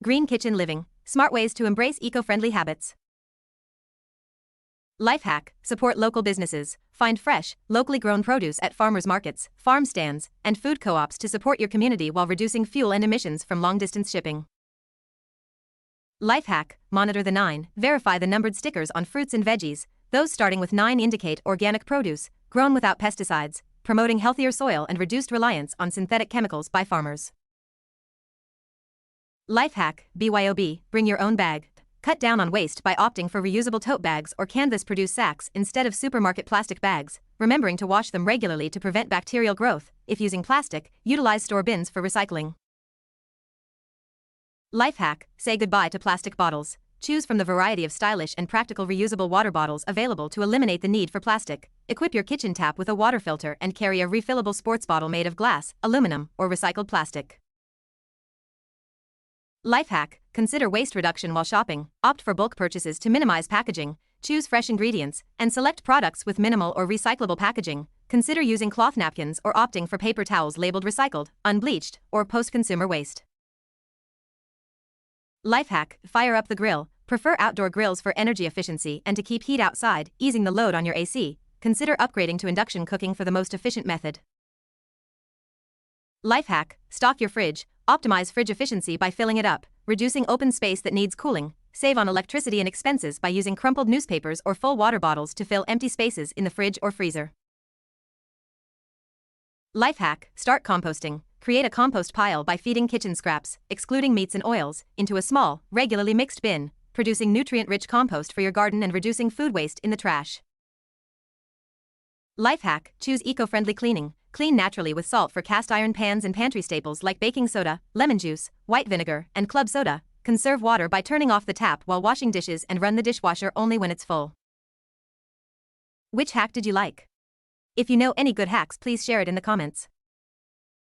Green kitchen living, smart ways to embrace eco-friendly habits. Life hack, support local businesses. Find fresh, locally grown produce at farmers markets, farm stands, and food co-ops to support your community while reducing fuel and emissions from long-distance shipping. Life hack, monitor the 9, verify the numbered stickers on fruits and veggies. Those starting with 9 indicate organic produce, grown without pesticides, promoting healthier soil and reduced reliance on synthetic chemicals by farmers. Life hack, BYOB, bring your own bag. Cut down on waste by opting for reusable tote bags or canvas-produced sacks instead of supermarket plastic bags, remembering to wash them regularly to prevent bacterial growth. If using plastic, utilize store bins for recycling. Life hack, say goodbye to plastic bottles. Choose from the variety of stylish and practical reusable water bottles available to eliminate the need for plastic. Equip your kitchen tap with a water filter and carry a refillable sports bottle made of glass, aluminum, or recycled plastic. Life hack, consider waste reduction while shopping. Opt for bulk purchases to minimize packaging, choose fresh ingredients, and select products with minimal or recyclable packaging. Consider using cloth napkins or opting for paper towels labeled recycled, unbleached, or post-consumer waste. Life hack, fire up the grill. Prefer outdoor grills for energy efficiency and to keep heat outside, easing the load on your AC. Consider upgrading to induction cooking for the most efficient method. Life hack, stock your fridge. Optimize fridge efficiency by filling it up, reducing open space that needs cooling. Save on electricity and expenses by using crumpled newspapers or full water bottles to fill empty spaces in the fridge or freezer. Life hack, start composting. Create a compost pile by feeding kitchen scraps, excluding meats and oils, into a small, regularly mixed bin, producing nutrient-rich compost for your garden and reducing food waste in the trash. Life hack, choose eco-friendly cleaning. Clean naturally with salt for cast iron pans and pantry staples like baking soda, lemon juice, white vinegar, and club soda. Conserve water by turning off the tap while washing dishes and run the dishwasher only when it's full. Which hack did you like? If you know any good hacks, please share it in the comments.